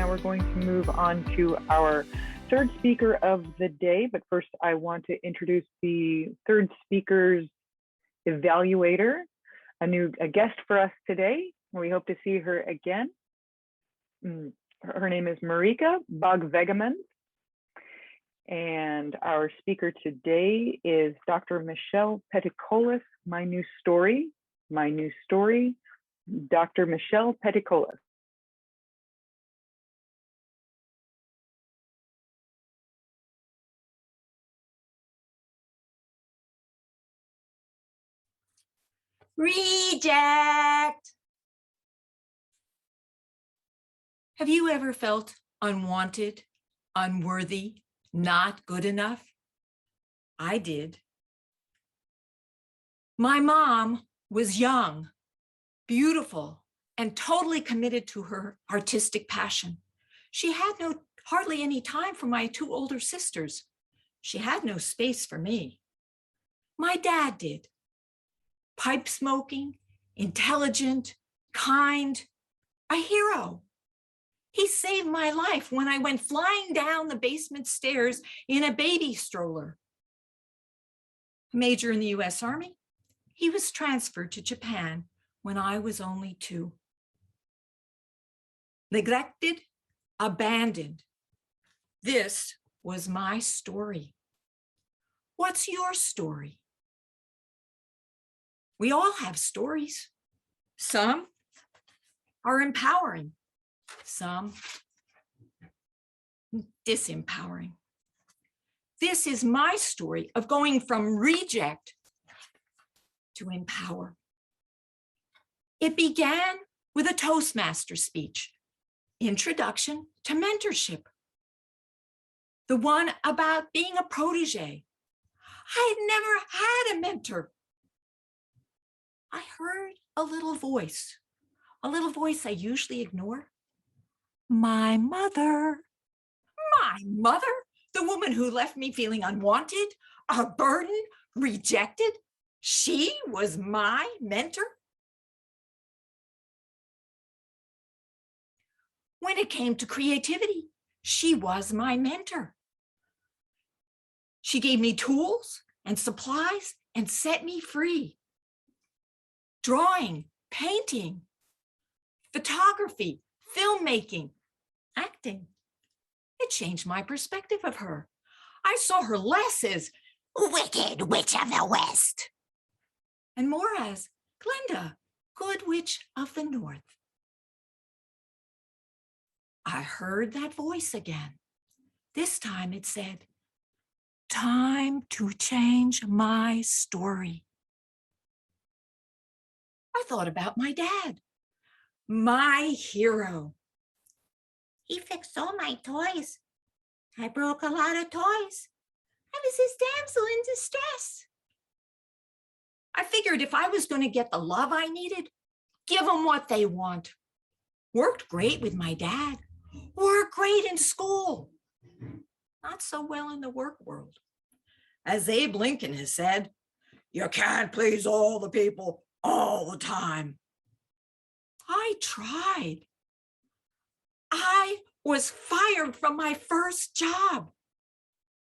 now we're going to move on to our third speaker of the day. But first, I want to introduce the third speaker's evaluator, a guest for us today. We hope to see her again. Her name is Marika Bogvegemans. And our speaker today is Dr. Michelle Peticolas, My New Story, Dr. Michelle Peticolas. Reject! Have you ever felt unwanted, unworthy, not good enough? I did. My mom was young, beautiful, and totally committed to her artistic passion. She had hardly any time for my two older sisters. She had no space for me. My dad did. Pipe smoking, intelligent, kind, a hero. He saved my life when I went flying down the basement stairs in a baby stroller. A major in the US Army, he was transferred to Japan when I was only 2. Neglected, abandoned. This was my story. What's your story? We all have stories. Some are empowering, some disempowering. This is my story of going from reject to empower. It began with a Toastmaster speech, Introduction to Mentorship, the one about being a protege. I had never had a mentor. I heard a little voice I usually ignore. My mother, the woman who left me feeling unwanted, a burden, rejected. She was my mentor. When it came to creativity, she was my mentor. She gave me tools and supplies and set me free. Drawing, painting, photography, filmmaking, acting. It changed my perspective of her. I saw her less as Wicked Witch of the West and more as Glenda, Good Witch of the North. I heard that voice again. This time it said, time to change my story. I thought about my dad, my hero. He fixed all my toys. I broke a lot of toys. I was his damsel in distress. I figured if I was going to get the love I needed, give them what they want. Worked great with my dad. Worked great in school. Not so well in the work world. As Abe Lincoln has said, you can't please all the people all the time. I tried. I was fired from my first job.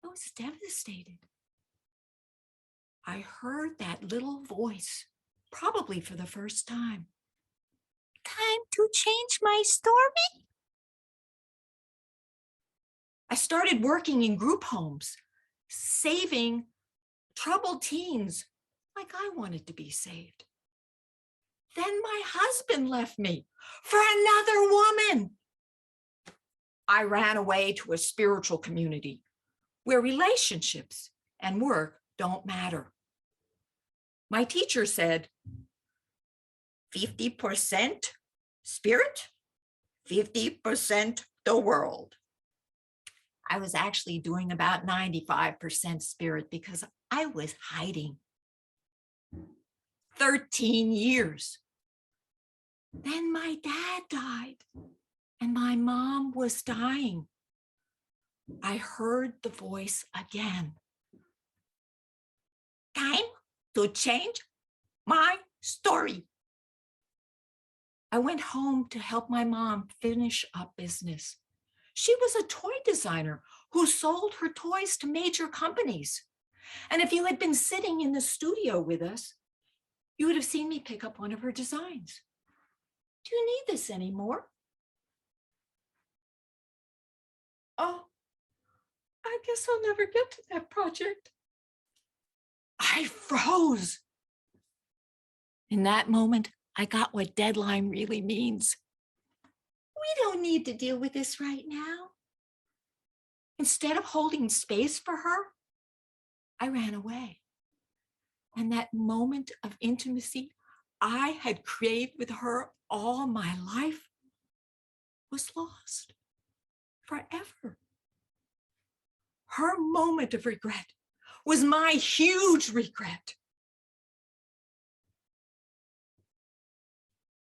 I was devastated. I heard that little voice, probably for the first time. Time to change my story? I started working in group homes, saving troubled teens like I wanted to be saved. Then my husband left me for another woman. I ran away to a spiritual community where relationships and work don't matter. My teacher said, 50% spirit, 50% the world. I was actually doing about 95% spirit because I was hiding. 13 years. Then my dad died and my mom was dying. I heard the voice again. Time to change my story. I went home to help my mom finish up business. She was a toy designer who sold her toys to major companies. And if you had been sitting in the studio with us, you would have seen me pick up one of her designs. Do you need this anymore? Oh, I guess I'll never get to that project. I froze. In that moment, I got what deadline really means. We don't need to deal with this right now. Instead of holding space for her, I ran away. And that moment of intimacy I had craved with her all my life was lost forever. Her moment of regret was my huge regret.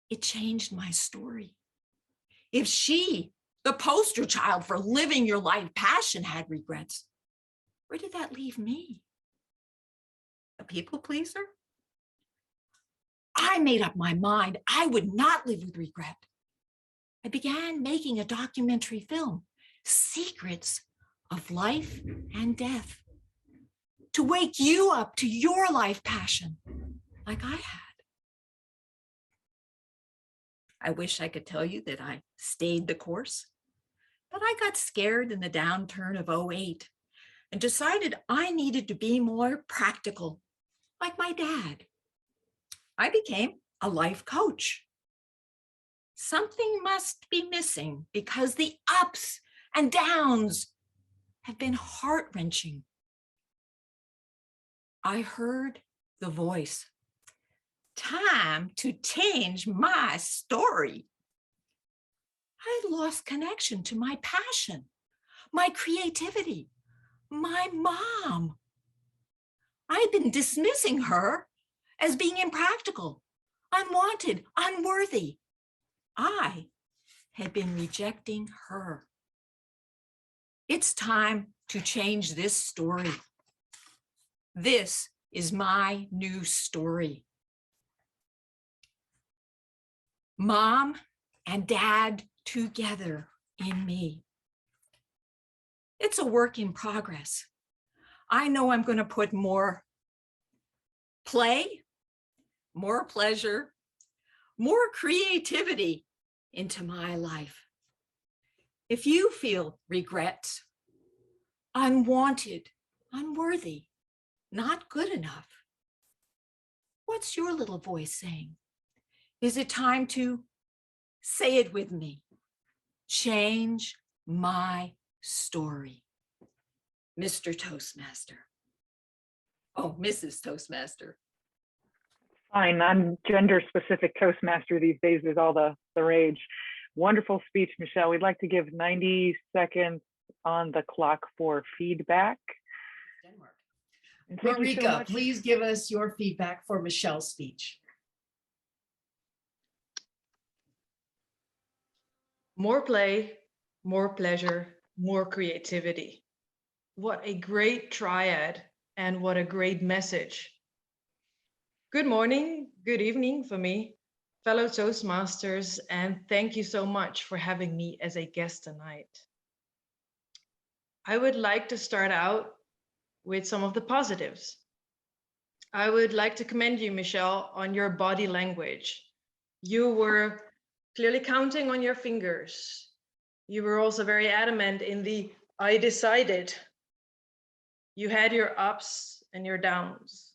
It changed my story. If she, the poster child for living your life passion, had regrets, where did that leave me? A people pleaser? I made up my mind I would not live with regret. I began making a documentary film, Secrets of Life and Death, to wake you up to your life passion like I had. I wish I could tell you that I stayed the course, but I got scared in the downturn of '08 and decided I needed to be more practical, like my dad. I became a life coach. Something must be missing because the ups and downs have been heart-wrenching. I heard the voice. Time to change my story. I lost connection to my passion, my creativity, my mom. I'd been dismissing her as being impractical, unwanted, unworthy. I had been rejecting her. It's time to change this story. This is my new story. Mom and dad together in me. It's a work in progress. I know I'm going to put more play, more pleasure, more creativity into my life. If you feel regret, unwanted, unworthy, not good enough, what's your little voice saying? Is it time to say it with me? Change my story. Mr. Toastmaster. Oh, Mrs. Toastmaster. Fine, I'm gender-specific Toastmaster these days is all the rage. Wonderful speech, Michelle. We'd like to give 90 seconds on the clock for feedback. Denmark. Marika, so please give us your feedback for Michelle's speech. More play, more pleasure, more creativity. What a great triad and what a great message. Good morning, good evening for me, fellow Toastmasters, and thank you so much for having me as a guest tonight. I would like to start out with some of the positives. I would like to commend you, Michelle, on your body language. You were clearly counting on your fingers. You were also very adamant in the I decided. You had your ups and your downs.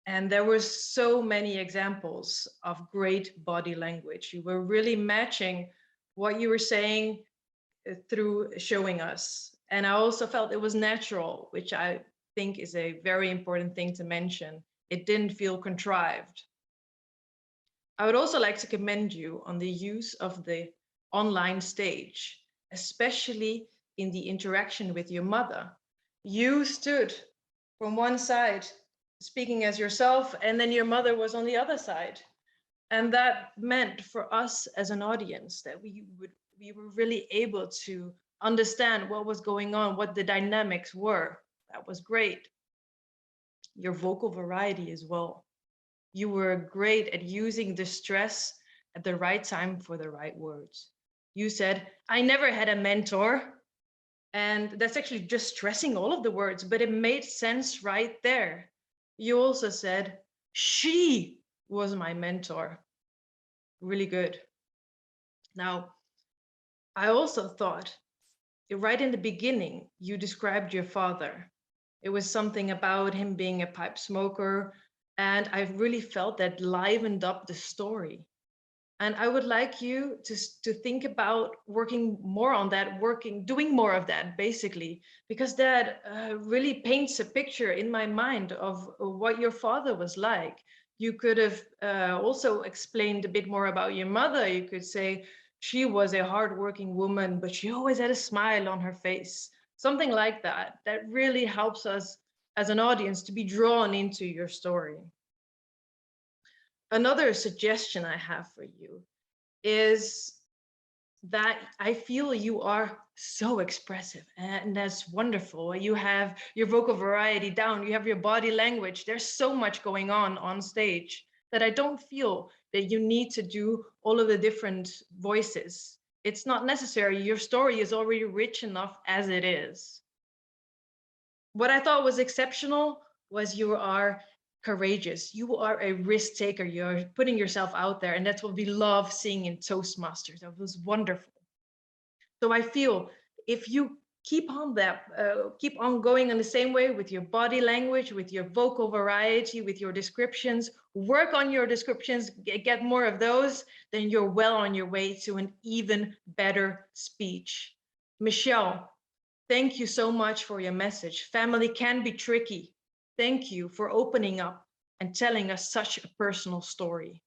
And there were so many examples of great body language. You were really matching what you were saying through showing us. And I also felt it was natural, which I think is a very important thing to mention. It didn't feel contrived. I would also like to commend you on the use of the online stage, especially in the interaction with your mother. You stood from one side speaking as yourself, and then your mother was on the other side. And that meant for us as an audience that we were really able to understand what was going on, what the dynamics were. That was great. Your vocal variety as well. You were great at using the stress at the right time for the right words. You said, I never had a mentor. And that's actually just stressing all of the words, but it made sense right there. You also said, she was my mentor. Really good. Now, I also thought, right in the beginning, you described your father. It was something about him being a pipe smoker, and I really felt that livened up the story. And I would like you to think about working more on that, doing more of that, basically, because that really paints a picture in my mind of what your father was like. You could have also explained a bit more about your mother. You could say she was a hardworking woman, but she always had a smile on her face. Something like that. That really helps us as an audience to be drawn into your story. Another suggestion I have for you is that I feel you are so expressive, and that's wonderful. You have your vocal variety down, you have your body language. There's so much going on stage that I don't feel that you need to do all of the different voices. It's not necessary. Your story is already rich enough as it is. What I thought was exceptional was you are courageous. You are a risk taker. You're putting yourself out there. And that's what we love seeing in Toastmasters. That was wonderful. So I feel if you keep on going in the same way with your body language, with your vocal variety, with your descriptions, work on your descriptions, get more of those, then you're well on your way to an even better speech. Michelle, thank you so much for your message. Family can be tricky. Thank you for opening up and telling us such a personal story.